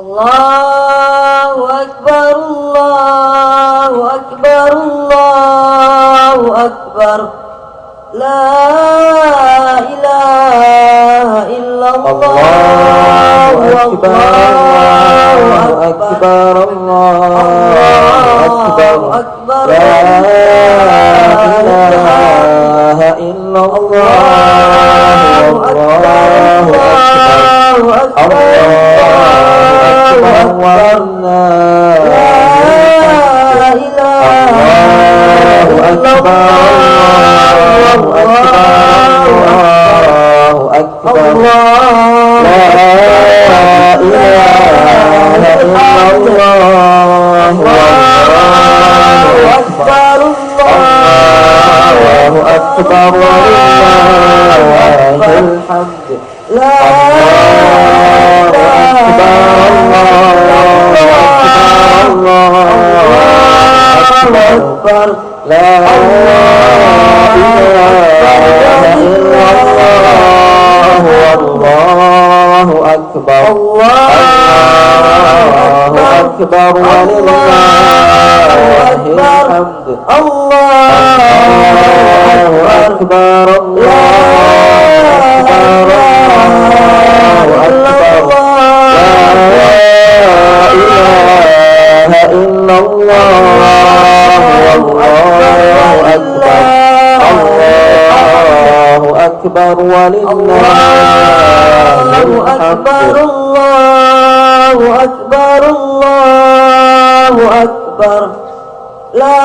Allahu Akbar, Allahu Akbar, Allahu Akbar. La ilaha illallah. Allahu Akbar, Allahu Akbar. La ilaha illallah. Allahu Akbar. Allahu Akbar walillahil hamd. Allahu Akbar, Allahu Akbar, Allahu Akbar. La ilaha illallah. Allahu Akbar. La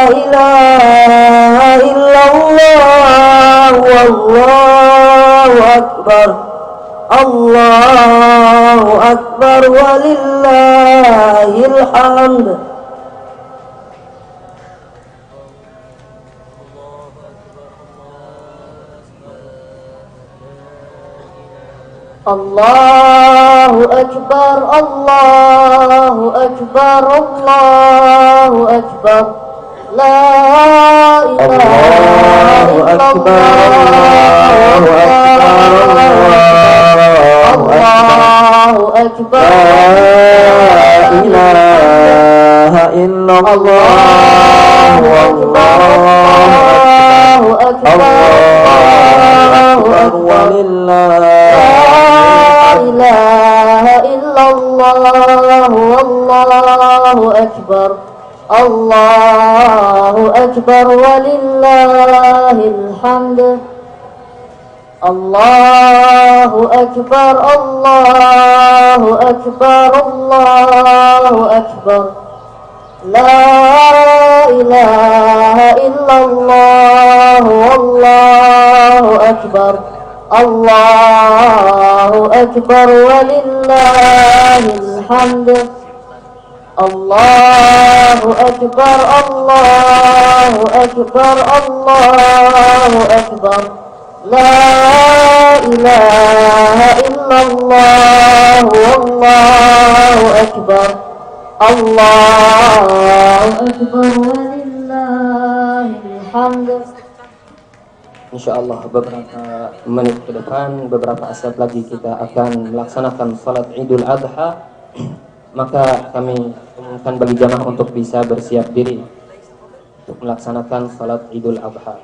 ilaha illallah. Allahu Akbar. Allahu Akbar. ilaha illallah wallahu akbar. Allahu akbar walillahil hamd. Allahu akbar, Allahu akbar, Allahu akbar. La ilaha illallah wallahu akbar. Allahu akbar walillahil hamd. Allahu akbar, Allahu akbar, Allahu akbar. La ilaha illallah wallahu akbar. Allahu akbar walillahil hamd. Insyaallah beberapa menit ke depan, beberapa saat lagi kita akan melaksanakan salat Idul Adha. Maka kami umumkan bagi jamaah untuk bisa bersiap diri untuk melaksanakan salat Idul Adha.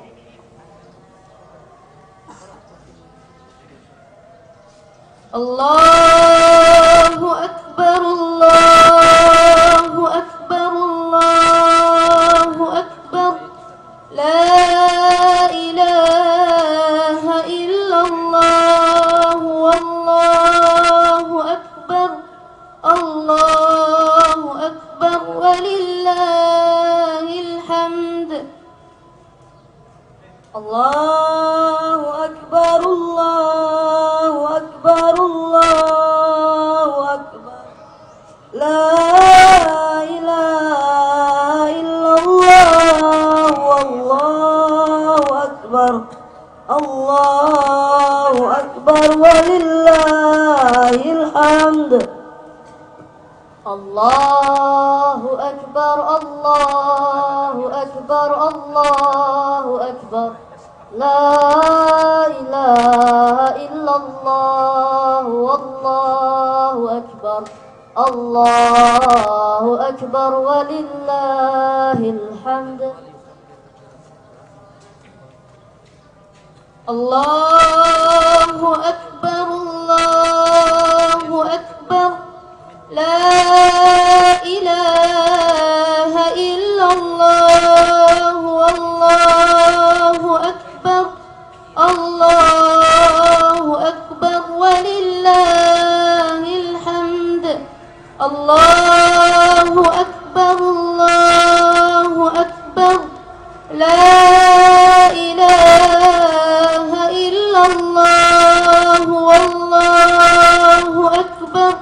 Allahu akbar, Allahu akbar, Allahu akbar. La ilaha illallah wallahu akbar. Allahu akbar walillahil hamd. Allahu akbar, Allahu akbar, Allahu akbar. La ilaha illallah wallahu akbar. Allahu akbar walillahil hamd. Allahu akbar, Allahu akbar, Allahu akbar. La ilaha illallah wallahu akbar. الله أكبر ولله الحمد. الله أكبر الله أكبر لا إله إلا الله والله أكبر الله أكبر ولله الحمد. الله أكبر الله أكبر لا إله إلا الله والله أكبر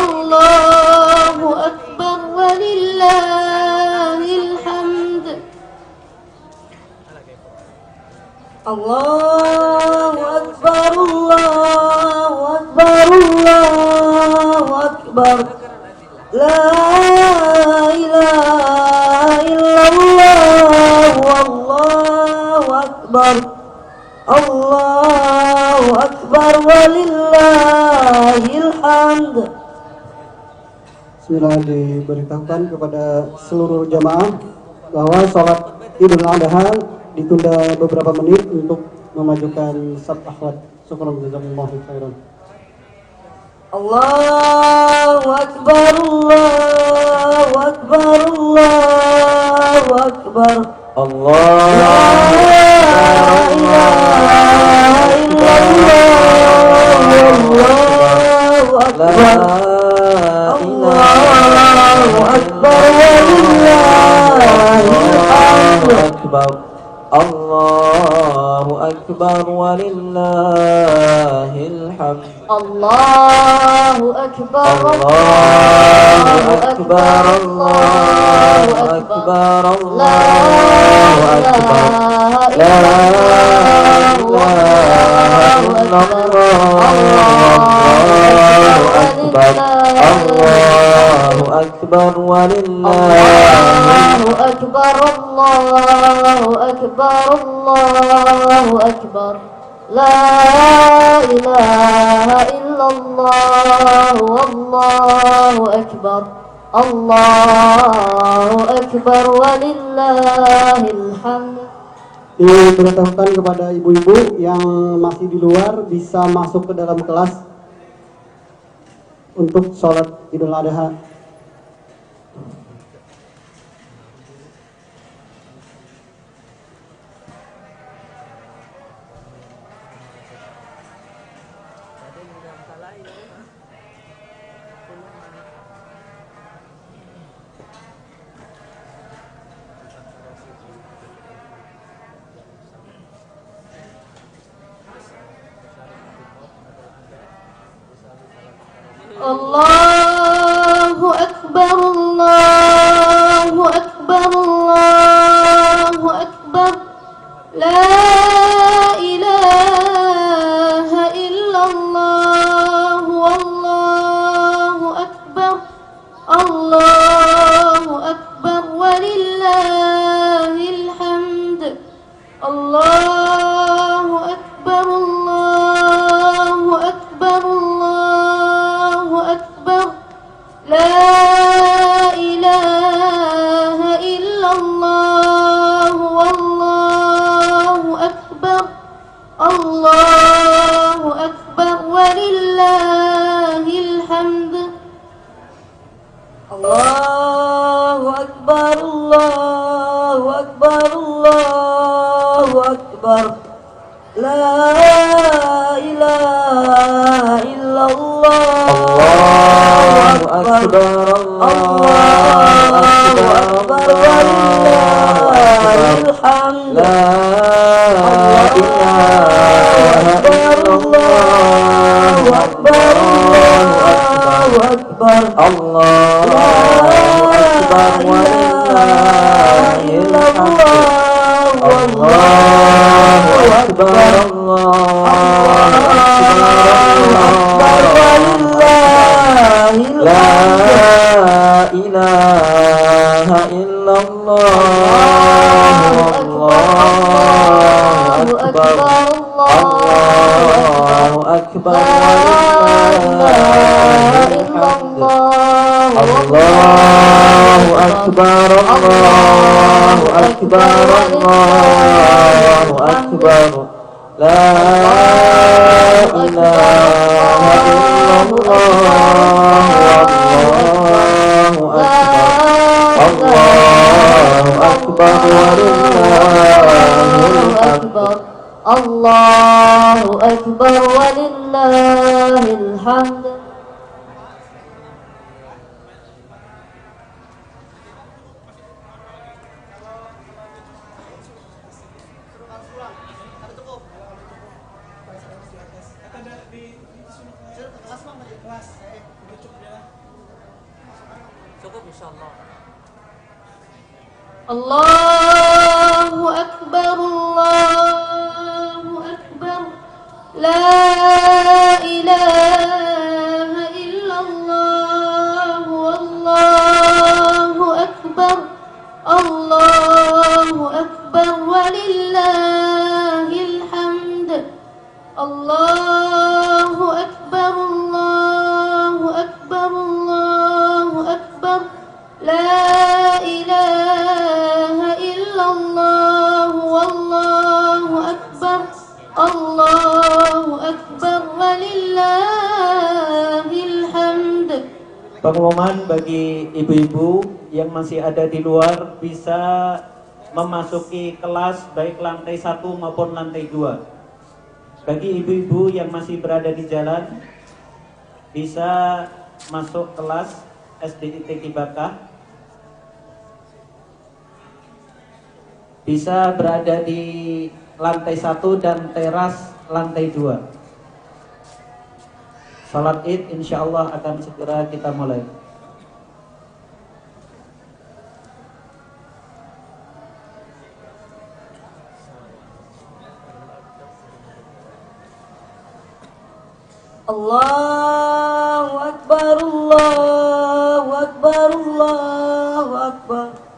الله أكبر ولله الحمد. الله أكبر الله أكبر الله أكبر لا إله إلا الله والله أكبر الله أكبر ولله الحمد. Bismillah, diberitahukan kepada seluruh jamaah bahwa sholat Idul Adha ditunda beberapa menit untuk memajukan saf akhwat. Syukran jazakumullahu khairan. Allahu Akbar Allahu Akbar Allahu Akbar Allah La ilaha illallah Allahu Akbar Allahu Akbar walillahil hamd. Allahu Akbar walillahil hamd. Allahu Akbar Allahu Akbar Allahu Akbar Allahu Akbar La ilaha illallah Allahu Akbar Allahu Akbar walillahil Allahu Akbar Allahu Akbar Allahu Akbar La ilaha illallah wallahu akbar Allahu akbar walillahil hamd. Diberitahukan kepada ibu-ibu yang masih di luar bisa masuk ke dalam kelas untuk sholat Idul Adha. Allahu akbar Allahu akbar Allahu akbar La ilaha illallah wallahu akbar Allahu akbar walillahil hamd. Allahu akbar Allahu akbar Allahu akbar La ilaha illallah wallahu akbar Allahu akbar walillahil hamd. Allahu akbar Allahu akbar Allahu akbar La ilaha illallah Allahu akbar Allahu akbar walillahil hamd. La ilaha illallah Allahu akbar Allahu akbar Allahu akbar walillahil hamd. Allahu akbar La ilaha illallah Allahu akbar Allahu akbar walillahil hamd. أكبر الله أكبر لا إله إلا الله الله أكبر ولله الحمد الله أكبر ولله الحمد. Allahu Akbar, Allahu Akbar, la ilaha illallah, Allahu Akbar, Allahu Akbar, walillahil hamd. Allahu Akbar, Allahu Akbar, Allahu Akbar, la ilaha illallah, wallahu akbar, Allahu akbar, walillahil hamd. Pengumuman bagi ibu-ibu yang masih ada di luar bisa memasuki kelas baik lantai 1 maupun lantai 2. Bagi ibu-ibu yang masih berada di jalan bisa masuk kelas SDIT Kibakah, bisa berada di lantai 1 dan teras lantai 2. Salat Id insyaallah akan segera kita mulai. Allahu Akbar, Allahu Akbar, Allahu Akbar.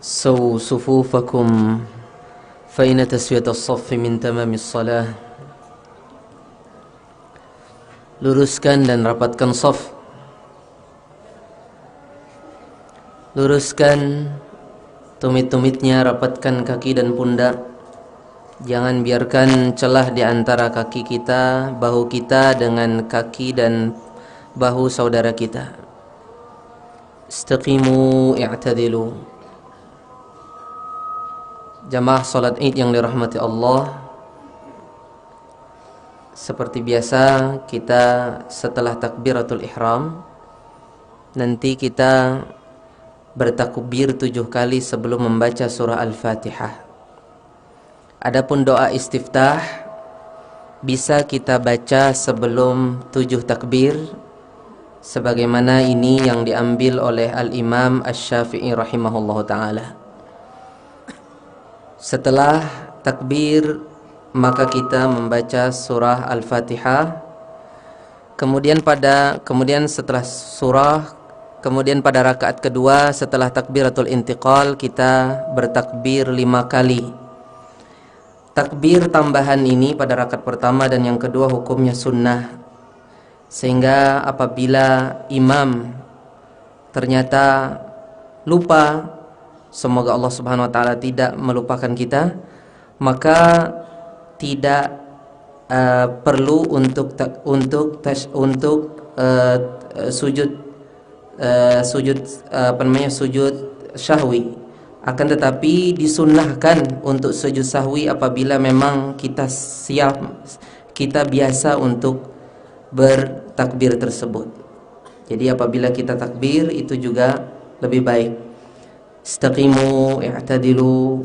سووا صفوفكم فإن تسوية الصف من تمام الصلاة. Luruskan dan rapatkan saf. Luruskan tumit-tumitnya, rapatkan kaki dan pundak. Jangan biarkan celah di antara kaki kita, bahu kita dengan kaki dan bahu saudara kita. Istaqimu i'tadilu. Jamaah salat Id yang dirahmati Allah, seperti biasa kita setelah takbiratul ihram nanti kita bertakbir 7 kali sebelum membaca surah Al-Fatihah. Adapun doa istiftah bisa kita baca sebelum 7 takbir, sebagaimana ini yang diambil oleh Al-Imam Asy-Syafi'i rahimahullahu ta'ala. Setelah takbir maka kita membaca surah Al-Fatihah. Kemudian setelah surah, kemudian pada rakaat kedua setelah takbiratul intiqal kita bertakbir 5 kali. Takbir tambahan ini pada rakaat pertama dan yang kedua hukumnya sunnah, sehingga apabila imam ternyata lupa, semoga Allah Subhanahu wa taala tidak melupakan kita, maka tidak perlu untuk sujud sujud syahwi. Akan tetapi disunnahkan untuk sujud sahwi apabila memang kita biasa untuk bertakbir tersebut. Jadi apabila kita takbir itu juga lebih baik. Istaqimu i'tadilu.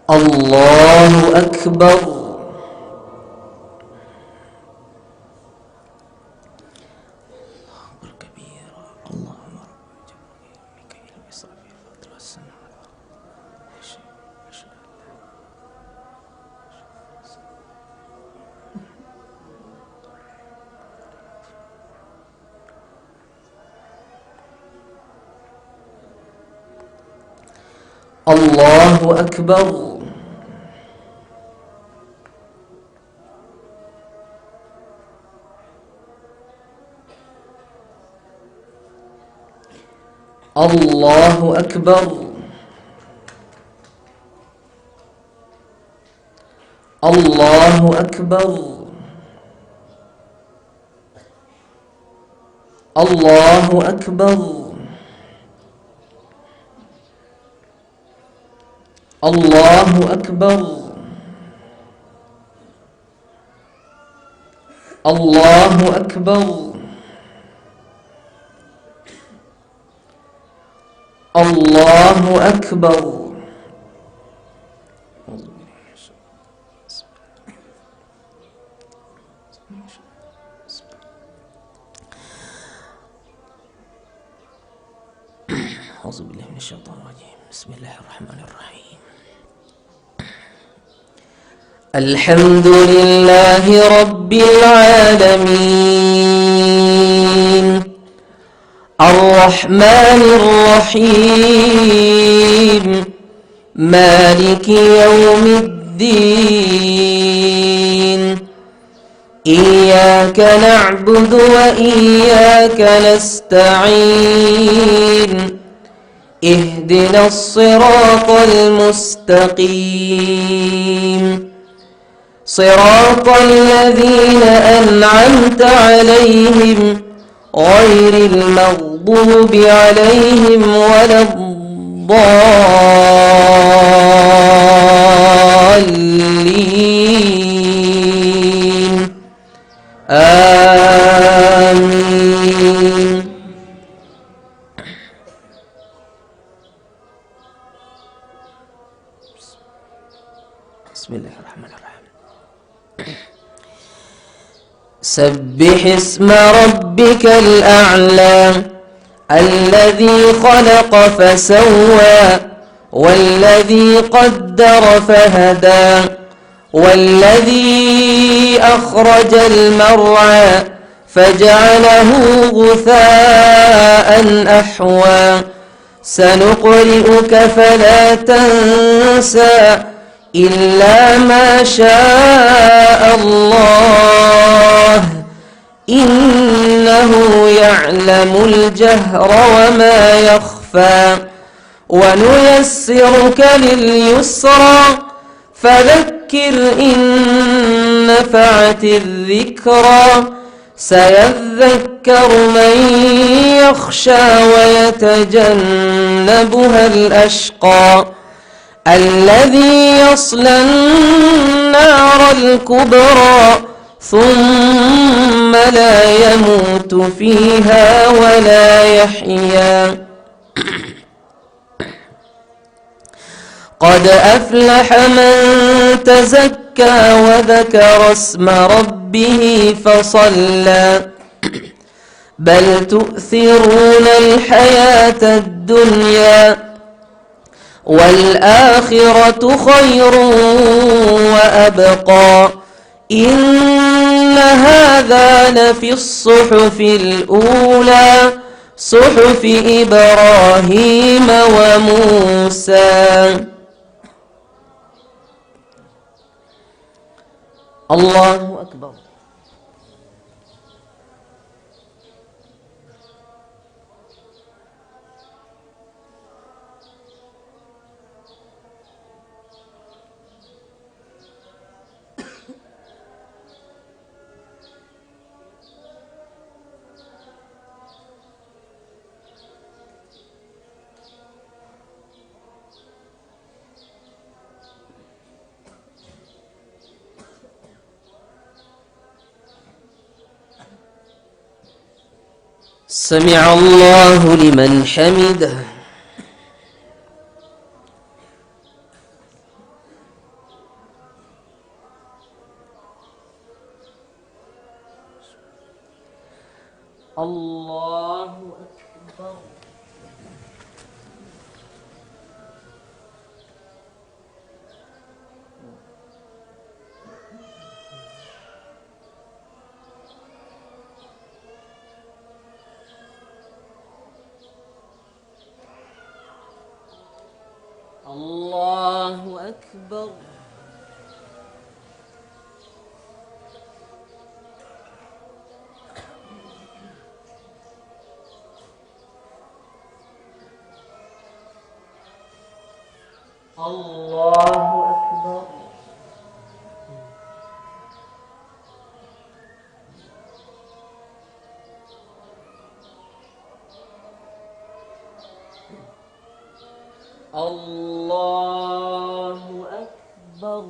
Allahu Akbar. Allahu Akbar. Allahu Akbar. Allahu Akbar. Allahu Akbar. Allahu Akbar. Allahu Akbar. Allahu Akbar. A'udzubillahi minasyaitonir rajim. Bismillahirrahmanirrahim. Alhamdulillahi rabbil alamin. Ar-Rahmanir Rahim. Maliki yaumiddin. Iyyaka na'budu wa iyyaka nasta'in. Ihdinas siratal mustaqim. Siratal ladzina an'amta 'alaihim ghairil maghdubi 'alaihim waladdallin. Amin. Bismillahirrahmanirrahim. Sabbih isma rabbikal a'la alladhi khalaqa fasawwa walladhi qaddara fahada والذي أخرج المرعى فجعله غثاء أحوى سنقرئك فلا تنسى إلا ما شاء الله إنه يعلم الجهر وما يخفى ونيسرك لليسرى فذكر إن نفعت الذكرى سيذكر من يخشى ويتجنبها الأشقى الذي يصلى النار الكبرى ثم لا يموت فيها ولا يحيا قد أفلح من تزكى وذكر اسم ربه فصلى بل تؤثرون الحياة الدنيا والآخرة خير وأبقى إن هذا لفي الصحف الأولى صحف إبراهيم وموسى. الله أكبر. سمع الله لمن حمده. الله أكبر. الله أكبر. الله أكبر. الله أكبر.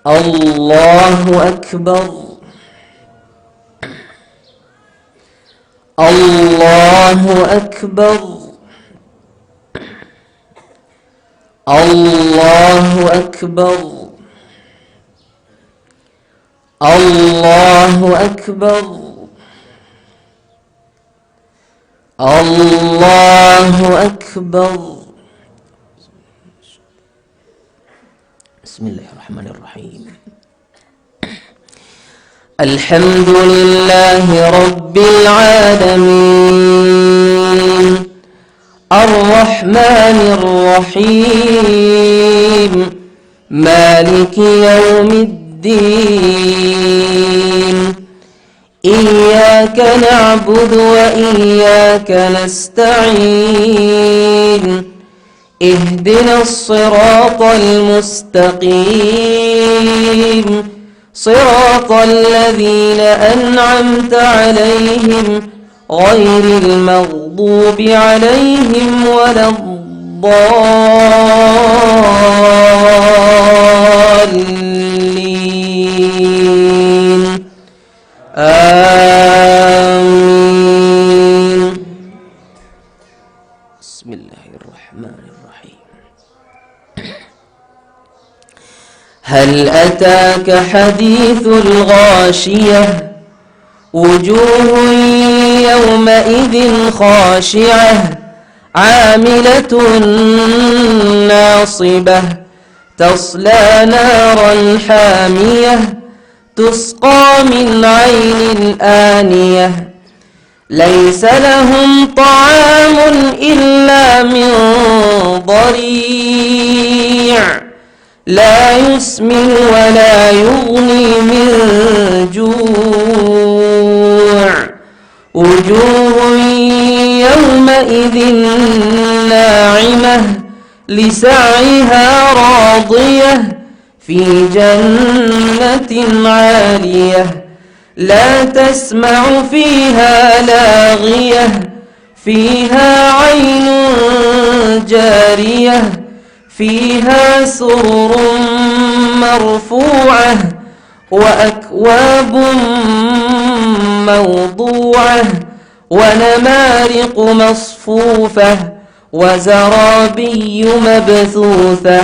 الله أكبر. الله أكبر. الله أكبر. الله أكبر. الله أكبر. بسم الله الرحمن الرحيم. الحمد لله رب العالمين الرحمن الرحيم مالك يوم الدين إياك نعبد وإياك نستعين اهدنا الصراط المستقيم صراط الذين أنعمت عليهم غير المغضوب عليهم ولا الضالين آمين. بسم الله الرحمن الرحيم. هل أتاك حديث الغاشية وجوه يومئذ خاشعة عاملة ناصبة تصلى نارا حامية تسقى من عين آنية ليس لهم طعام إلا من ضريع لا يسمن ولا يغني من جوع وجوه يومئذ ناعمة لسعيها راضية في جنة عالية لا تسمع فيها لاغية فيها عين جارية فيها سرر مرفوعة وأكواب موضوعة ونمارق مصفوفة وزرابي مبثوثة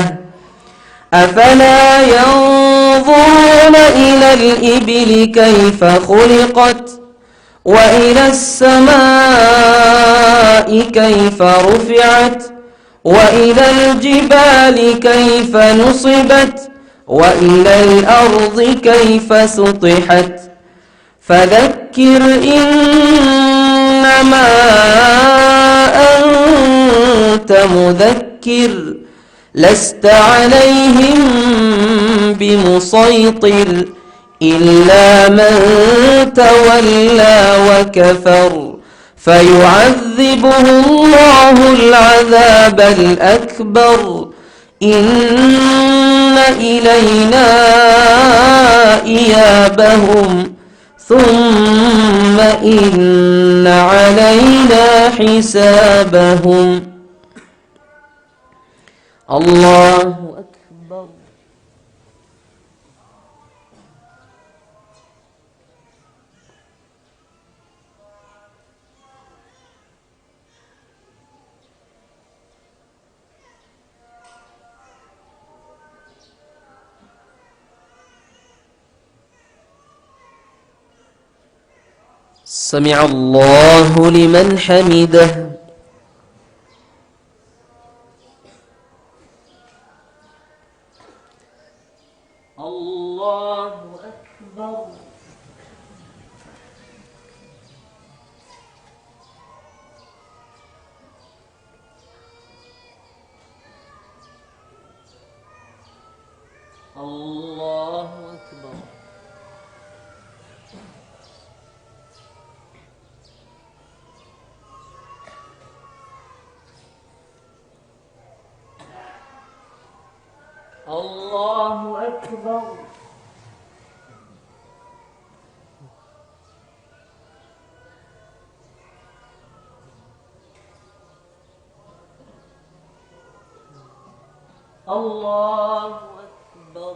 أفلا ينظرون إلى الإبل كيف خلقت وإلى السماء كيف رفعت وإلى الجبال كيف نصبت وإلى الأرض كيف سطحت فذكر إنما أنت مذكر لست عليهم بمسيطر إلا من تولى وكفر فيعذبه الله العذاب الأكبر إن إلينا إيابهم ثم إن علينا حسابهم. الله أكبر. سمع الله لمن حمده. الله أكبر. الله أكبر الله أكبر الله أكبر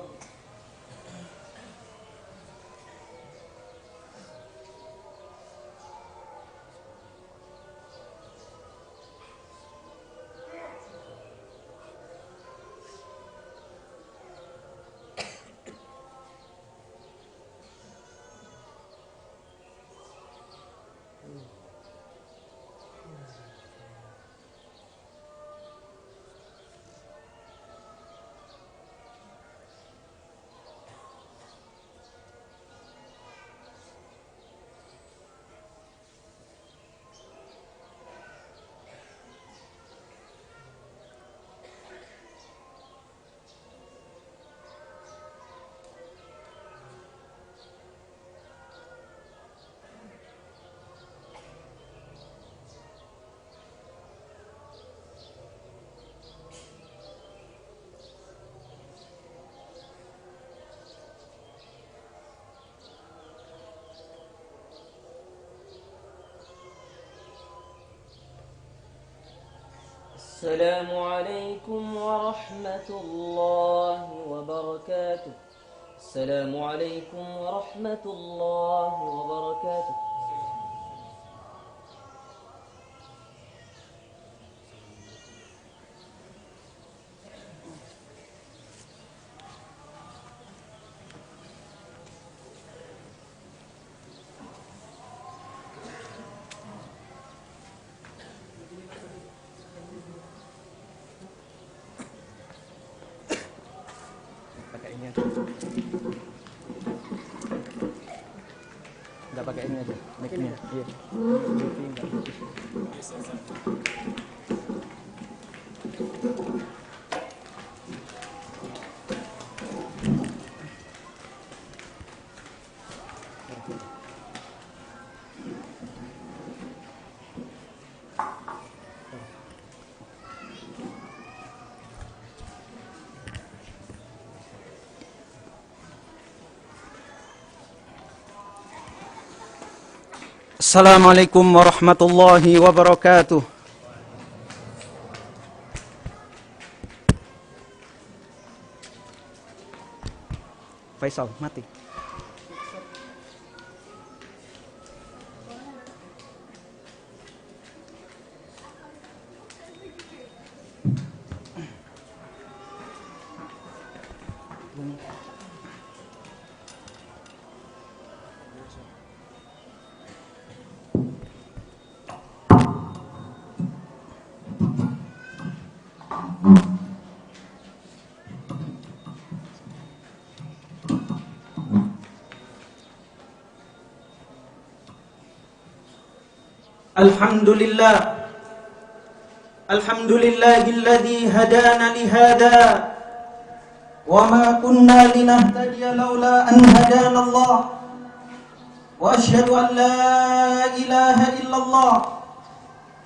السلام عليكم ورحمة الله وبركاته. السلام عليكم ورحمة الله وبركاته. Nggak pakai ini aja, mic-nya. Iya. Assalamualaikum warahmatullahi wabarakatuh. Faisal, mati. Alhamdulillah, alhamdulillahilladzi hadana lihada wa ma kunna linahtadiya laula an hadana Allah, wa ashhadu an la ilaha illallah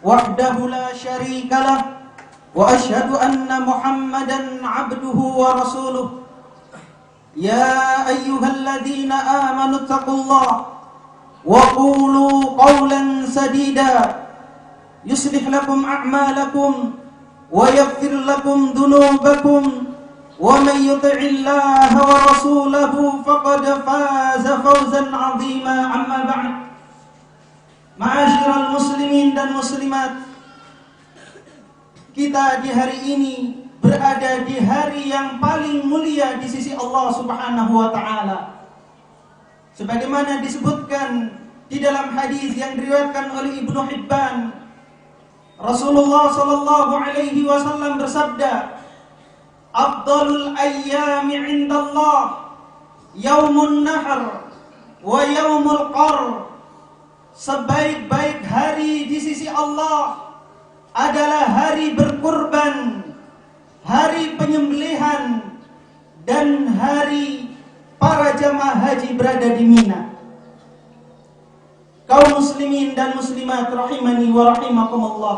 wahdahu la syarika lah, wa ashhadu anna Muhammadan abduhu wa rasuluh. Ya ayyuhalladzina amanu taqullaha وقولوا قولا سديدا يصلح لكم أعمالكم ويغفر لكم ذنوبكم ومن يطع الله ورسوله فقد فاز فوزا عظيما. أما بعد، معاشر muslimin dan muslimat, kita di hari ini berada di hari yang paling mulia di sisi Allah Subhanahu wa taala. Sebagaimana disebutkan di dalam hadis yang diriwayatkan oleh Ibnu Hibban, Rasulullah sallallahu alaihi wasallam bersabda, "Afdalul ayyami 'indallah yaumun nahr wa yaumul qar." Sebaik-baik hari di sisi Allah adalah hari berkurban, hari penyembelihan, dan hari berada di Mina. Kaum muslimin dan muslimat rahimani wa rahimakumullah.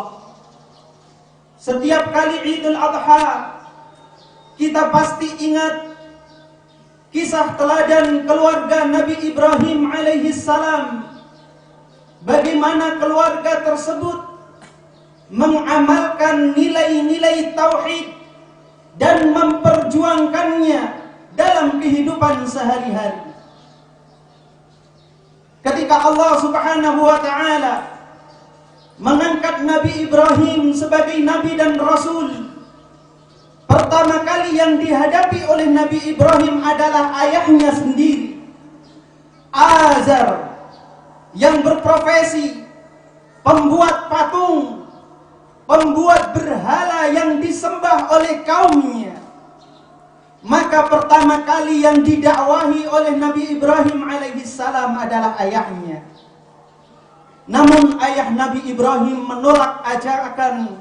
Setiap kali Idul Adha kita pasti ingat kisah teladan keluarga Nabi Ibrahim alaihi salam. Bagaimana keluarga tersebut mengamalkan nilai-nilai tauhid dan memperjuangkannya dalam kehidupan sehari-hari. Ketika Allah Subhanahu wa taala mengangkat Nabi Ibrahim sebagai nabi dan rasul, pertama kali yang dihadapi oleh Nabi Ibrahim adalah ayahnya sendiri, Azar, yang berprofesi pembuat patung, pembuat berhala yang disembah oleh kaumnya. Maka pertama kali yang didakwahi oleh Nabi Ibrahim alaihissalam adalah ayahnya. Namun ayah Nabi Ibrahim menolak ajakan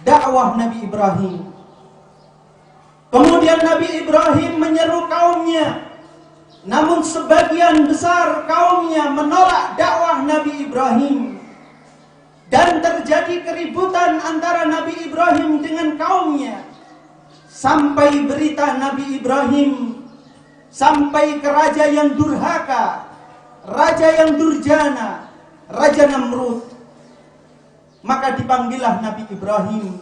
dakwah Nabi Ibrahim. Kemudian Nabi Ibrahim menyeru kaumnya, namun sebagian besar kaumnya menolak dakwah Nabi Ibrahim. Dan terjadi keributan antara Nabi Ibrahim dengan kaumnya. Sampai berita Nabi Ibrahim sampai ke raja yang durhaka, raja yang durjana, Raja Namrud. Maka dipanggillah Nabi Ibrahim.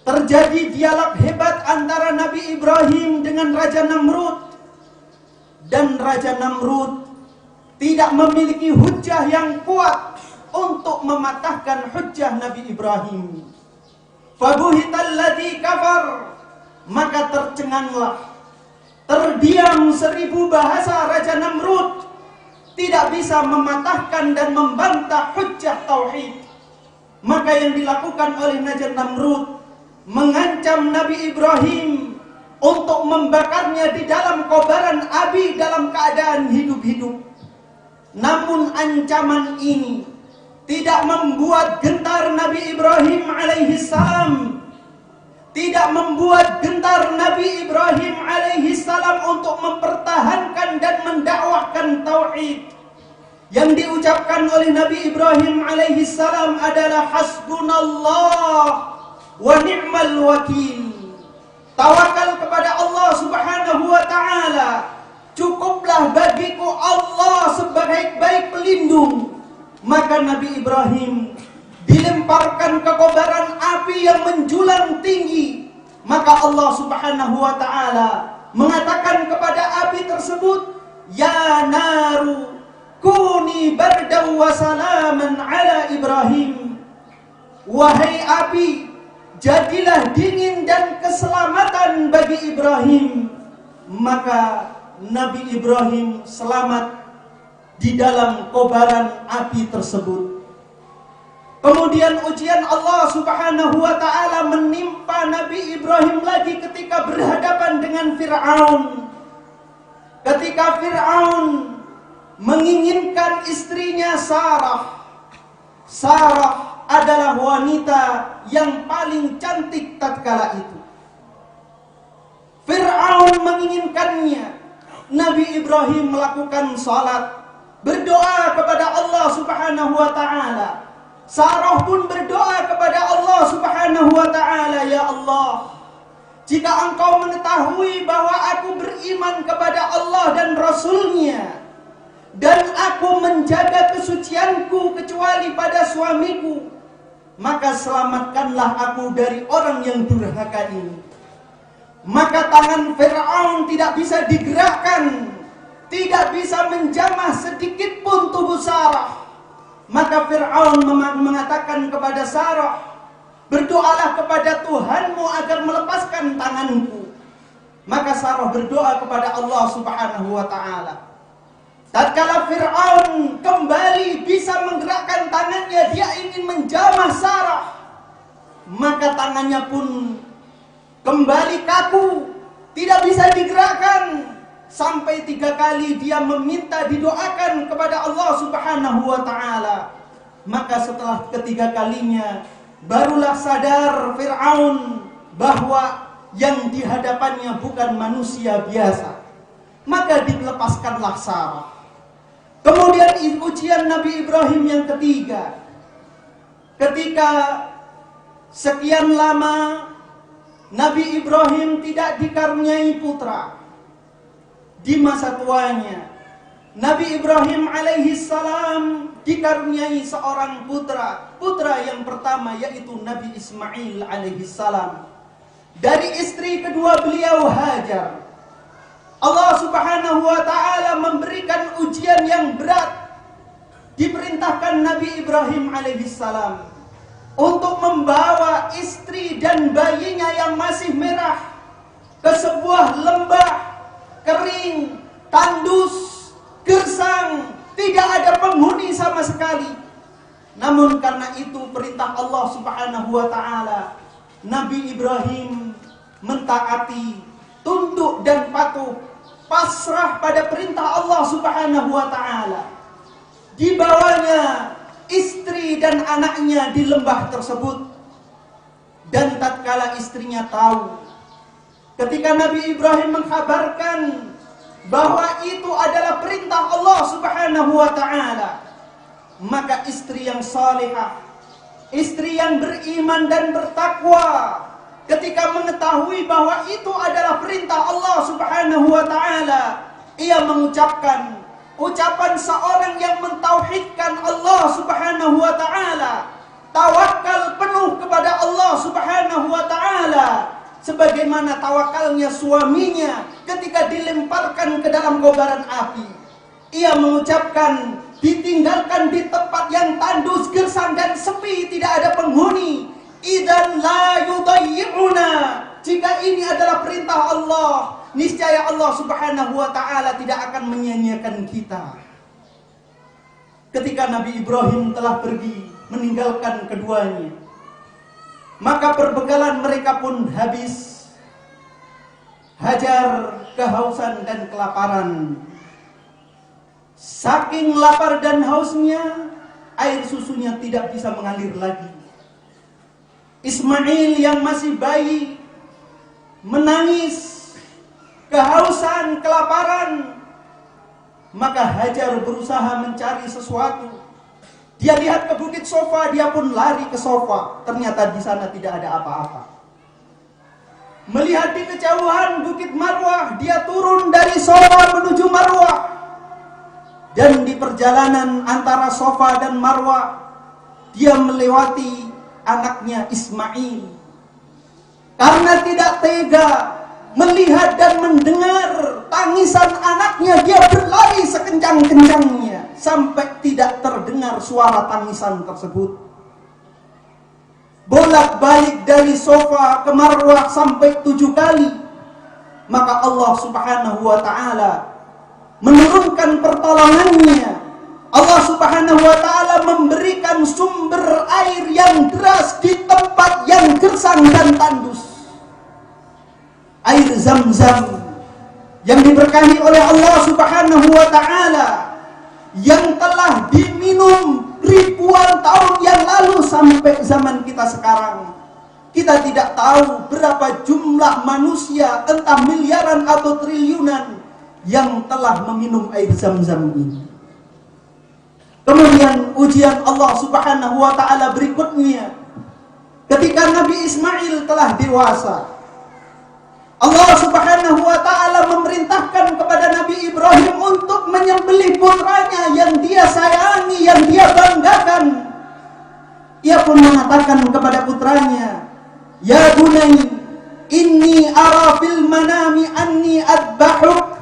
Terjadi dialog hebat antara Nabi Ibrahim dengan Raja Namrud. Dan Raja Namrud tidak memiliki hujah yang kuat untuk mematahkan hujah Nabi Ibrahim. Fabuhital ladzi kafar, maka tercenganglah, terdiam 1000 bahasa Raja Namrud, tidak bisa mematahkan dan membantah hujjah tauhid. Maka yang dilakukan oleh Raja Namrud mengancam Nabi Ibrahim untuk membakarnya di dalam kobaran api dalam keadaan hidup-hidup. Namun ancaman ini tidak membuat gentar Nabi Ibrahim alaihissalam, tidak membuat gentar Nabi Ibrahim alaihissalam untuk mempertahankan dan mendakwahkan tauhid. Yang diucapkan oleh Nabi Ibrahim alaihissalam adalah hasbunallah wa ni'mal wakil. Tawakal kepada Allah Subhanahu wa taala. Cukuplah bagiku Allah sebaik-baik pelindung. Maka Nabi Ibrahim dilemparkan ke kobaran api yang menjulang tinggi. Maka Allah Subhanahu wa taala mengatakan kepada api tersebut, ya naru kuni bardan wa salaman ala Ibrahim. Wahai api, jadilah dingin dan keselamatan bagi Ibrahim. Maka Nabi Ibrahim selamat di dalam kobaran api tersebut. Kemudian ujian Allah Subhanahu wa taala menimpa Nabi Ibrahim lagi ketika berhadapan dengan Fir'aun. Ketika Fir'aun menginginkan istrinya Sarah. Sarah adalah wanita yang paling cantik tatkala itu. Fir'aun menginginkannya. Nabi Ibrahim melakukan salat, berdoa kepada Allah Subhanahu wa taala. Sarah pun berdoa kepada Allah Subhanahu wa taala, ya Allah, jika Engkau mengetahui bahwa aku beriman kepada Allah dan Rasul-Nya, dan aku menjaga kesucianku kecuali pada suamiku, maka selamatkanlah aku dari orang yang durhaka ini. Maka tangan Fir'aun tidak bisa digerakkan, tidak bisa menjamah sedikit pun tubuh Sarah. Maka Fir'aun mengatakan kepada Sarah, berdoalah kepada Tuhanmu agar melepaskan tanganku. Maka Sarah berdoa kepada Allah Subhanahu wa taala. Tatkala Fir'aun kembali bisa menggerakkan tangannya, dia ingin menjamah Sarah, maka tangannya pun kembali kaku, tidak bisa digerakkan. Sampai 3 kali dia meminta didoakan kepada Allah Subhanahu wa taala. Maka setelah ketiga kalinya barulah sadar Fir'aun bahwa yang dihadapannya bukan manusia biasa. maka dilepaskanlah Sarah. Kemudian ujian Nabi Ibrahim yang ketiga, ketika sekian lama Nabi Ibrahim tidak dikaruniai putra. Di masa tuanya Nabi Ibrahim alaihi salam dikaruniai seorang putra. Putra yang pertama yaitu Nabi Ismail alaihi salam. Dari istri kedua beliau Hajar. Allah subhanahu wa ta'ala memberikan ujian yang berat. Diperintahkan Nabi Ibrahim alaihi salam untuk membawa istri dan bayinya yang masih merah ke sebuah lembah kering, tandus, gersang, tidak ada penghuni sama sekali. Namun karena itu perintah Allah subhanahu wa ta'ala, Nabi Ibrahim mentaati, tunduk dan patuh, pasrah pada perintah Allah subhanahu wa ta'ala. Dibawanya istri dan anaknya di lembah tersebut. Dan tatkala istrinya tahu, ketika Nabi Ibrahim mengkabarkan bahwa itu adalah perintah Allah subhanahu wa ta'ala, maka istri yang salihah, istri yang beriman dan bertakwa, ketika mengetahui bahwa itu adalah perintah Allah subhanahu wa ta'ala, ia mengucapkan ucapan seorang yang mentauhidkan Allah subhanahu wa ta'ala, tawakal penuh kepada Allah subhanahu wa ta'ala, sebagaimana tawakalnya suaminya ketika dilemparkan ke dalam kobaran api. Ia mengucapkan, ditinggalkan di tempat yang tandus, gersang dan sepi, tidak ada penghuni. Idzan la yudayyi'una, jika ini adalah perintah Allah, niscaya Allah subhanahu wa ta'ala tidak akan menyia-nyiakan kita. Ketika Nabi Ibrahim telah pergi meninggalkan keduanya, maka perbekalan mereka pun habis. Hajar kehausan dan kelaparan. Saking lapar dan hausnya, air susunya tidak bisa mengalir lagi. Ismail yang masih bayi menangis kehausan, kelaparan. Maka Hajar berusaha mencari sesuatu. Dia lihat ke bukit Sofa, dia pun lari ke Sofa. Ternyata di sana tidak ada apa-apa. Melihat di kejauhan bukit Marwah, dia turun dari Sofa menuju Marwah. Dan di perjalanan antara Sofa dan Marwah, dia melewati anaknya Ismail. Karena tidak tega melihat dan mendengar tangisan anaknya, dia berlari sekencang-kencangnya sampai tidak terdengar suara tangisan tersebut. Bolak-balik dari Sofa ke Marwah sampai 7 kali. Maka Allah subhanahu wa ta'ala menurunkan pertolongannya. Allah subhanahu wa ta'ala memberikan sumber air yang deras di tempat yang gersang dan tandus. Air Zam-Zam yang diberkahi oleh Allah subhanahu wa ta'ala, yang telah diminum ribuan tahun yang lalu sampai zaman kita sekarang. Kita tidak tahu berapa jumlah manusia, entah miliaran atau triliunan, yang telah meminum air Zam-Zam ini. Kemudian ujian Allah subhanahu wa ta'ala berikutnya, ketika Nabi Ismail telah dewasa, Allah subhanahu wa ta'ala memerintahkan kepada Nabi Ibrahim untuk menyembelih putranya yang dia sayangi, yang dia banggakan. Ia pun mengatakan kepada putranya, "Ya bunai, inni ara fil manami anni adbahuk,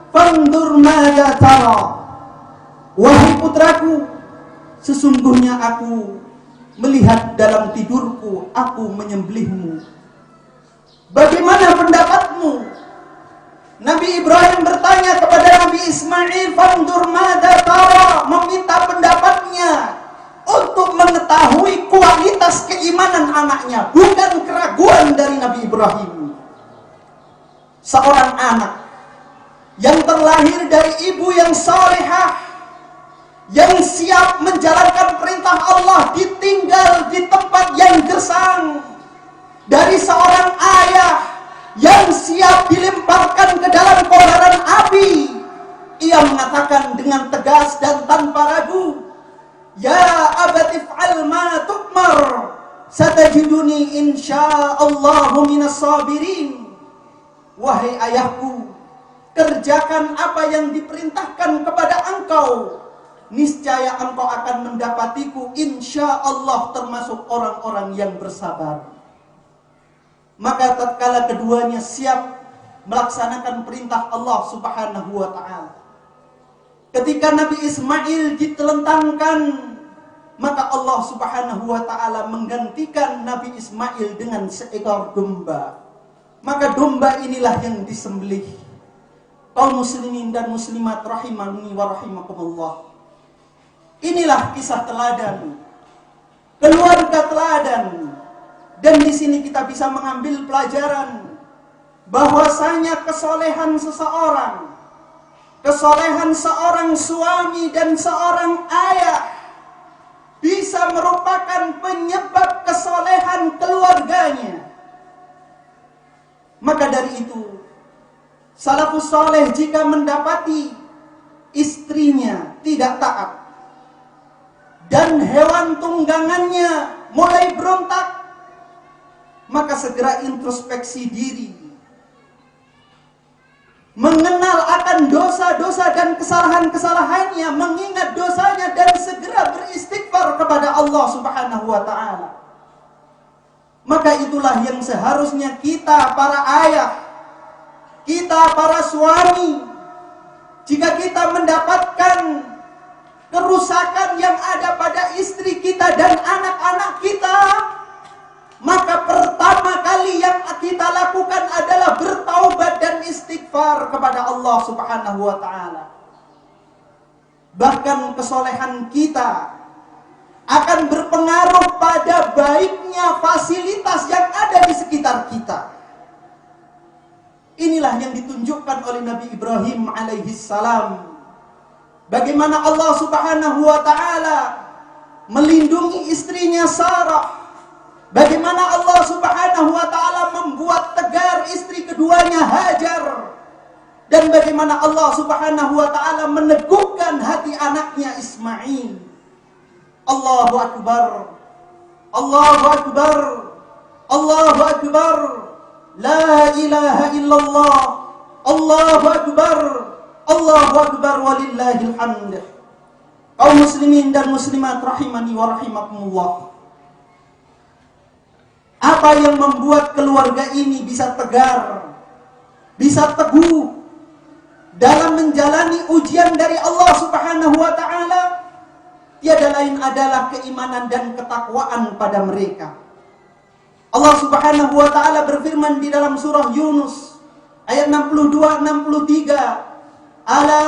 fandur mada tara." Wahai putraku, sesungguhnya aku melihat dalam tidurku aku menyembelihmu. Bagaimana pendapatmu? Nabi Ibrahim bertanya kepada Nabi Ismail, "Fandur madza tara," meminta pendapatnya untuk mengetahui kualitas keimanan anaknya, bukan keraguan dari Nabi Ibrahim. Seorang anak yang terlahir dari ibu yang salihah, yang siap menjalankan perintah Allah, ditinggal di tempat yang gersang, dari seorang ayah yang siap dilemparkan ke dalam kobaran api, mengatakan dengan tegas dan tanpa ragu, "Ya abati fa'al ma tu'mar, satajiduni insyaallahu minas sabirin." Wahai ayahku, kerjakan apa yang diperintahkan kepada engkau, niscaya engkau akan mendapatiku insyaallah termasuk orang-orang yang bersabar. Maka tatkala keduanya siap melaksanakan perintah Allah Subhanahu wa ta'ala, ketika Nabi Ismail ditelentangkan, maka Allah Subhanahu wa ta'ala menggantikan Nabi Ismail dengan seekor domba. Maka domba inilah yang disembelih. Kaum muslimin dan muslimat rahimani wa rahimakumullah. Inilah kisah teladan, keluarga teladan. Dan di sini kita bisa mengambil pelajaran bahwasanya kesolehan seseorang, kesolehan seorang suami dan seorang ayah bisa merupakan penyebab kesolehan keluarganya. Maka dari itu, salafus saleh jika mendapati istrinya tidak taat dan hewan tunggangannya mulai berontak, maka segera introspeksi diri, mengenal akan dosa-dosa dan kesalahan-kesalahannya, mengingat dosanya dan segera beristighfar kepada Allah Subhanahu wa ta'ala. Maka itulah yang seharusnya kita para ayah, kita para suami, jika kita mendapatkan kerusakan yang ada pada istri kita dan anak-anak kita, maka pertama kali yang kita lakukan adalah bertaubat dan istighfar kepada Allah Subhanahu wa ta'ala. Bahkan kesolehan kita akan berpengaruh pada baiknya fasilitas yang ada di sekitar kita. Inilah yang ditunjukkan oleh Nabi Ibrahim alaihissalam. Bagaimana Allah Subhanahu wa ta'ala melindungi istrinya Sarah. Bagaimana Allah Subhanahu wa ta'ala membuat tegar istri keduanya Hajar. Dan bagaimana Allah Subhanahu wa ta'ala meneguhkan hati anaknya Ismail. Allahu Akbar, Allahu Akbar, Allahu Akbar, La ilaha illallah, Allahu Akbar, Allahu Akbar, walillahil hamd. Kaum muslimin dan muslimat rahimani wa rahimakumullah. Apa yang membuat keluarga ini bisa tegar, bisa teguh dalam menjalani ujian dari Allah Subhanahu wa ta'ala? Tiada lain adalah keimanan dan ketakwaan pada mereka. Allah Subhanahu wa ta'ala berfirman di dalam surah Yunus ayat 62-63, Ala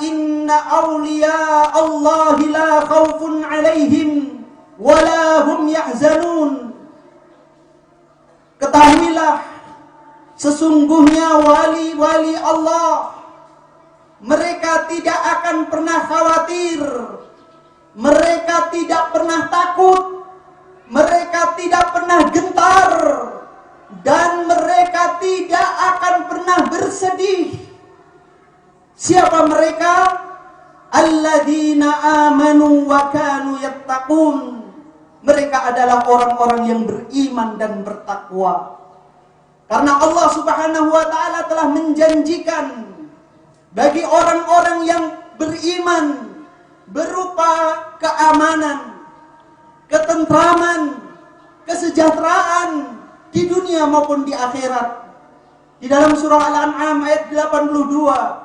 inna awliya Allahi la khawfun alaihim wa la hum yahzanun. Ketahuilah, sesungguhnya wali-wali Allah, mereka tidak akan pernah khawatir, mereka tidak pernah takut, mereka tidak pernah gentar, dan mereka tidak akan pernah bersedih. Siapa mereka? Alladzina amanu wa kanu yattaqun. Mereka adalah orang-orang yang beriman dan bertakwa. Karena Allah Subhanahu wa ta'ala telah menjanjikan bagi orang-orang yang beriman berupa keamanan, ketentraman, kesejahteraan di dunia maupun di akhirat. Di dalam surah Al-An'am ayat 82,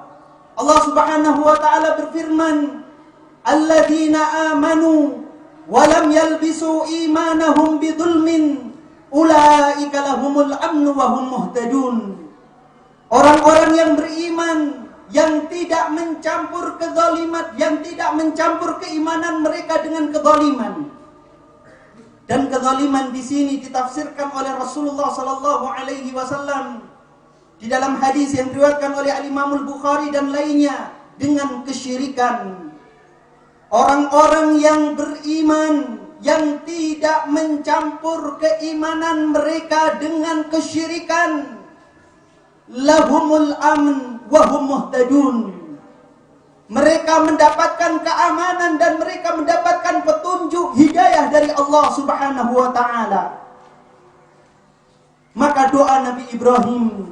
Allah Subhanahu wa ta'ala berfirman, Alladzina amanu wa lam yalbisu imanahum bidzulmin ulaika lahumul amnu wa hum muhtadun. Orang-orang yang beriman, yang tidak mencampur kezaliman, yang tidak mencampur keimanan mereka dengan kezaliman. Dan kezaliman di sini ditafsirkan oleh Rasulullah sallallahu alaihi wasallam di dalam hadis yang diriwayatkan oleh Al-Imam Al-Bukhari dan lainnya dengan kesyirikan. Orang-orang yang beriman yang tidak mencampur keimanan mereka dengan kesyirikan, lahumul amn wa hum muhtadun. mereka mendapatkan keamanan dan mereka mendapatkan petunjuk hidayah dari Allah Subhanahu wa taala. Maka doa Nabi Ibrahim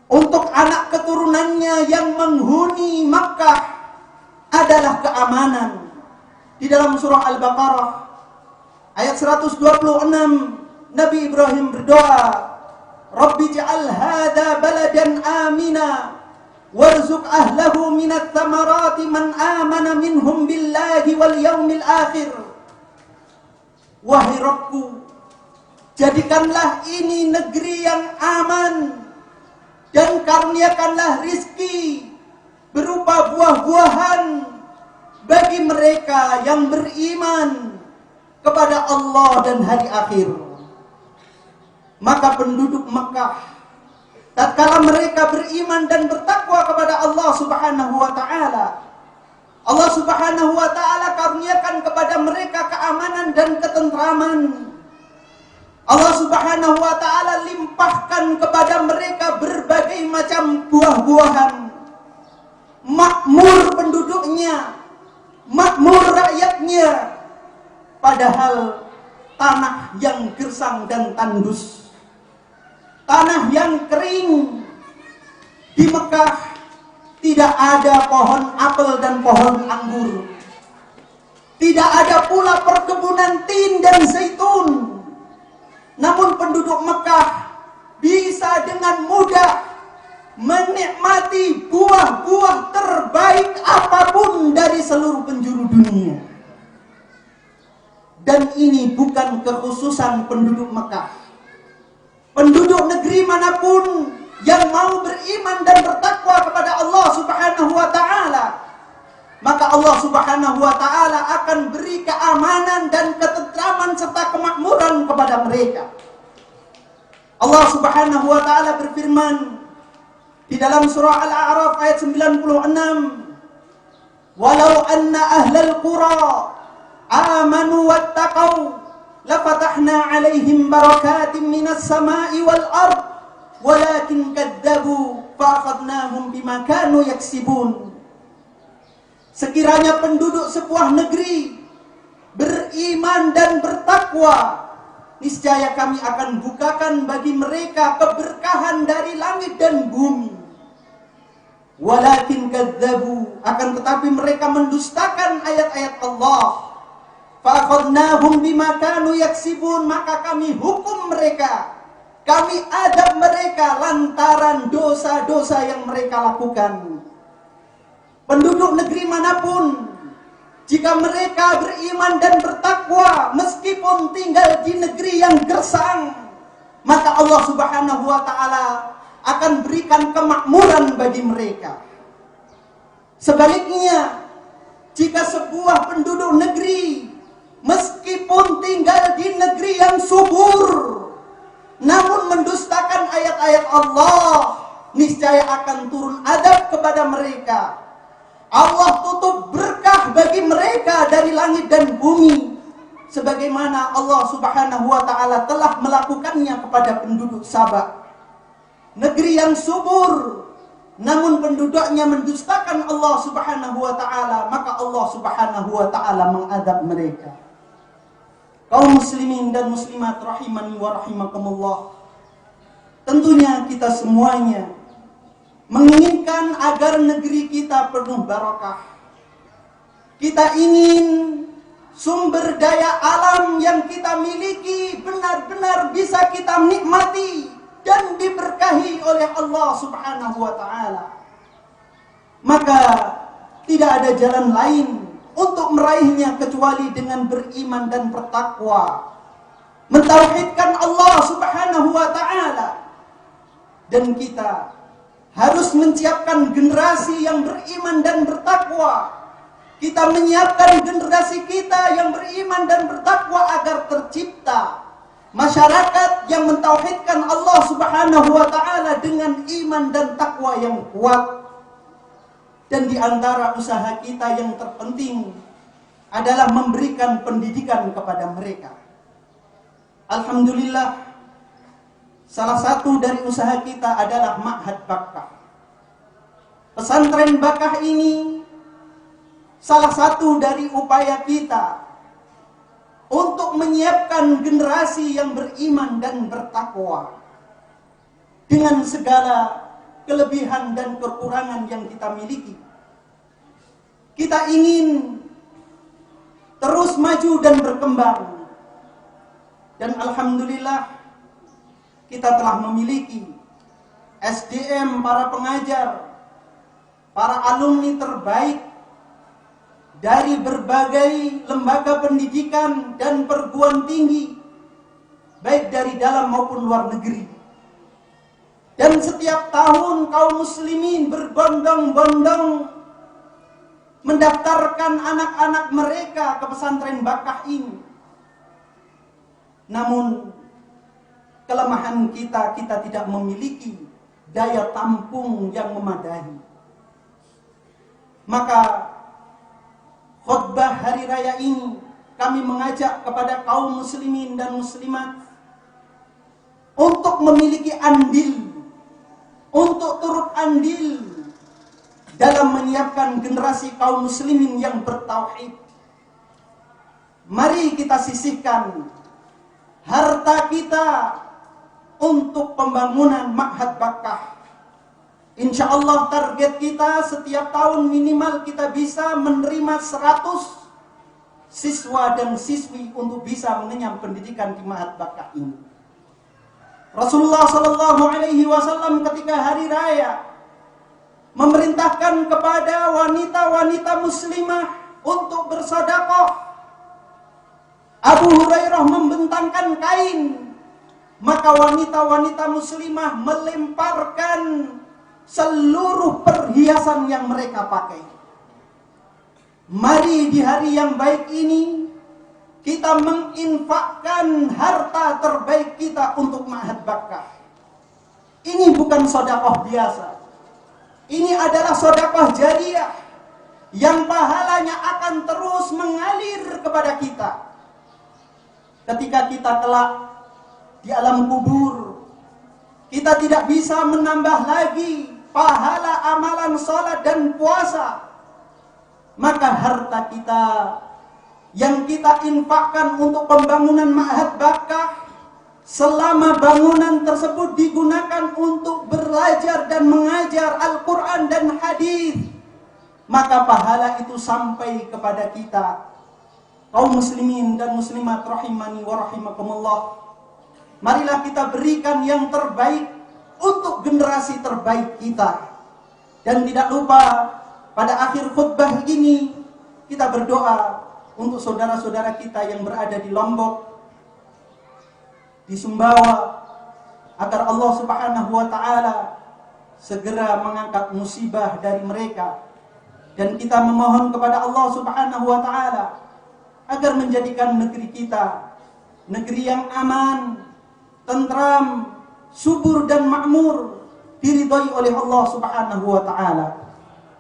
untuk anak keturunannya yang menghuni Makkah adalah keamanan. Di dalam surah Al-Baqarah ayat 126 Nabi Ibrahim berdoa, Rabbi ja'al hadha baladan amina warzuq ahlahu minat thamarati man amana minhum billahi wal yaumil akhir. Wahai Rabbku, jadikanlah ini negeri yang aman dan karuniakanlah rizki berupa buah-buahan bagi mereka yang beriman kepada Allah dan hari akhir. Maka penduduk Mekah tatkala mereka beriman dan bertakwa kepada Allah Subhanahu wa taala, Allah Subhanahu wa taala karuniakan kepada mereka keamanan dan ketentraman. Allah Subhanahu wa taala limpahkan kepada mereka berbagai macam buah-buahan. Makmur penduduknya, makmur rakyatnya, padahal tanah yang gersang dan tandus, tanah yang kering. Di Mekah tidak ada pohon apel dan pohon anggur. Tidak ada pula perkebunan tin dan zaitun. Namun penduduk Mekah bisa dengan mudah menikmati buah-buah terbaik apapun dari seluruh penjuru dunia. Dan ini bukan kekhususan penduduk Mekah. Penduduk negeri manapun yang mau beriman dan bertakwa kepada Allah Subhanahu wa taala, maka Allah Subhanahu wa taala akan beri keamanan dan ketentraman serta kemakmuran kepada mereka. Allah Subhanahu wa taala berfirman di dalam surah Al-A'raf ayat 96, "Walau anna ahlal qura amanu wattaqau lafatahna 'alaihim barakatin minas sama'i wal ard walakin kadzabu fa'akhadnahum bima kanu yaksibun." Sekiranya penduduk sebuah negeri beriman dan bertakwa, niscaya kami akan bukakan bagi mereka keberkahan dari langit dan bumi. Walakin kadzabu, akan tetapi mereka mendustakan ayat-ayat Allah. Fa'akhadnahum bima kanu yaksibun, maka kami hukum mereka, kami adab mereka lantaran dosa-dosa yang mereka lakukan. Penduduk negeri manapun, jika mereka beriman dan bertakwa meskipun tinggal di negeri yang gersang, maka Allah Subhanahu wa taala akan berikan kemakmuran bagi mereka. Sebaliknya, jika sebuah penduduk negeri meskipun tinggal di negeri yang subur namun mendustakan ayat-ayat Allah, niscaya akan turun adab kepada mereka. Allah tutup berkah bagi mereka dari langit dan bumi, sebagaimana Allah Subhanahu wa taala telah melakukannya kepada penduduk Sabah. Negeri yang subur namun penduduknya mendustakan Allah Subhanahu wa taala, maka Allah Subhanahu wa taala mengadab mereka. Kaum muslimin dan muslimat rahimani wa rahimakumullah, tentunya kita semuanya menginginkan agar negeri kita penuh barakah. Kita ingin sumber daya alam yang kita miliki benar-benar bisa kita nikmati dan diberkahi oleh Allah Subhanahu wa taala. Maka tidak ada jalan lain untuk meraihnya kecuali dengan beriman dan bertakwa, mentauhidkan Allah Subhanahu wa taala. Dan kita harus menyiapkan generasi yang beriman dan bertakwa. Kita menyiapkan generasi kita yang beriman dan bertakwa agar tercipta masyarakat yang mentauhidkan Allah Subhanahu wa taala dengan iman dan takwa yang kuat. Dan di antara usaha kita yang terpenting adalah memberikan pendidikan kepada mereka. Alhamdulillah, salah satu dari usaha kita adalah Ma'had Bakkah. Pesantren Bakkah ini salah satu dari upaya kita untuk menyiapkan generasi yang beriman dan bertakwa dengan segala kelebihan dan kekurangan yang kita miliki. Kita ingin terus maju dan berkembang. Dan alhamdulillah kita telah memiliki SDM, para pengajar, para alumni terbaik dari berbagai lembaga pendidikan dan perguruan tinggi, baik dari dalam maupun luar negeri. Dan setiap tahun kaum muslimin berbondong-bondong mendaftarkan anak-anak mereka ke pesantren Bakkah ini. Namun kelemahan kita tidak memiliki daya tampung yang memadai. Maka khutbah hari raya ini kami mengajak kepada kaum muslimin dan muslimat untuk memiliki andil, untuk turut andil dalam menyiapkan generasi kaum muslimin yang bertauhid. Mari kita sisihkan harta kita untuk pembangunan Ma'had Bakkah. Insya Allah target kita setiap tahun minimal kita bisa menerima 100 siswa dan siswi untuk bisa mengenyam pendidikan di Ma'had Bakkah ini. Rasulullah SAW ketika hari raya memerintahkan kepada wanita-wanita muslimah untuk bersedekah. Abu Hurairah membentangkan kain, maka wanita-wanita muslimah melemparkan seluruh perhiasan yang mereka pakai. Mari di hari yang baik ini kita menginfakkan harta terbaik kita untuk Ma'had Bakkah. Ini bukan sedekah biasa. Ini adalah sedekah jariyah yang pahalanya akan terus mengalir kepada kita. Ketika kita kelak di alam kubur, kita tidak bisa menambah lagi pahala amalan salat dan puasa. Maka harta kita yang kita infakkan untuk pembangunan Ma'had Bakkah, selama bangunan tersebut digunakan untuk belajar dan mengajar Al-Quran dan hadis, maka pahala itu sampai kepada kita, kaum muslimin dan muslimat rahimani wa rahimakumullah. Marilah kita berikan yang terbaik untuk generasi terbaik kita. Dan tidak lupa pada akhir khutbah ini kita berdoa untuk saudara-saudara kita yang berada di Lombok, di Sumbawa, agar Allah Subhanahu wa taala segera mengangkat musibah dari mereka. Dan kita memohon kepada Allah Subhanahu wa taala agar menjadikan negeri kita negeri yang aman, tentram, subur dan makmur, diridhai oleh Allah Subhanahu wa taala.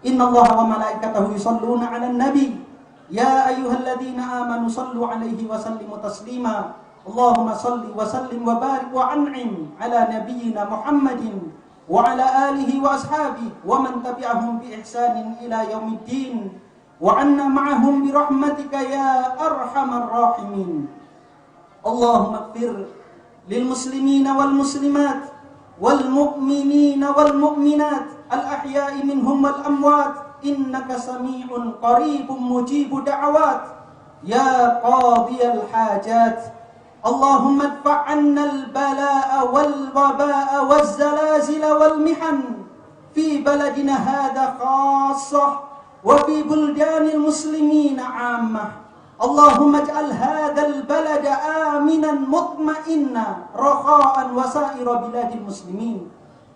Innallaha wa malaikatahu yusholluna 'alan nabi ya ayyuhalladzina amanu shallu 'alaihi wa sallimu taslima. Allahumma shalli wa sallim wa barik wa an'im 'ala nabiyyina Muhammadin wa 'ala alihi wa ashabihi wa man tabi'ahum bi ihsanin ila yaumiddin wa 'anna ma'ahum bi rahmatika ya arhamar rahimin. Allahumma ighfir lil muslimina wal muslimat wal mu'minina wal mu'minat al ahya'i minhum wal amwat innaka sami'un qaribun mujibud da'awat ya qadiyal hajat. Allahumma adfa' 'anna al balaa'a wal wabaa'a waz zalazila wal mihan fi baladina hadha khassah wa fi buldanil muslimina 'ammah. Allahumma ij'al hadzal balada aminan mutma'inna rakha'an wa sa'ira biladil muslimin.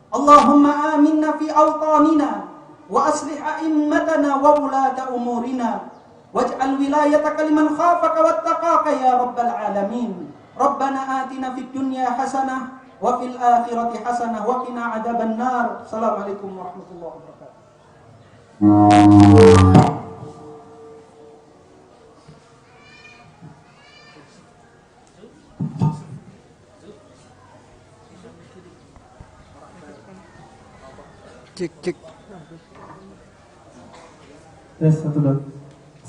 Allahumma aminna fi awtanina wa aslih a'immatana wa ulata umurina waj'al wilayataka liman khafaka wattaqaka ya rabbal alamin. Rabbana atina fid dunya hasanah wa fil akhirati hasanah wa qina adzaban nar. Assalamualaikum warahmatullahi wabarakatuh. Cek. Tes 1 2.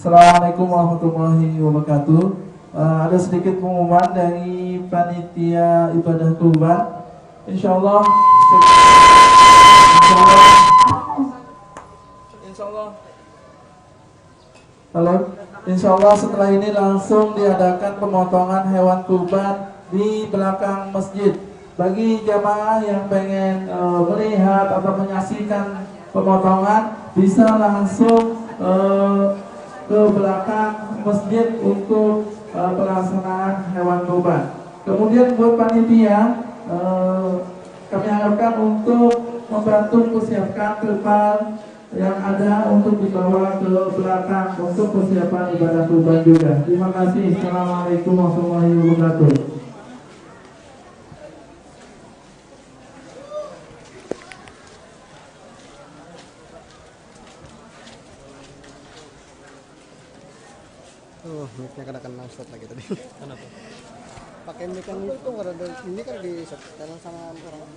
Assalamualaikum warahmatullahi wabarakatuh. Ada sedikit pengumuman dari panitia ibadah kurban. Insyaallah Insyaallah setelah ini langsung diadakan pemotongan hewan kurban di belakang masjid. Bagi jamaah yang pengen melihat atau menyaksikan pemotongan, bisa langsung ke belakang masjid untuk pelaksanaan hewan kurban. Kemudian buat panitia, kami harapkan untuk membantu persiapkan terpal yang ada untuk dibawa ke belakang untuk persiapan ibadah kurban juga. Terima kasih. Assalamualaikum warahmatullahi wabarakatuh. Mic-nya kadang-kadang stop lagi tadi. Kenapa? Pakai mic yang itu tuh ada ini kan di setelan sama orang.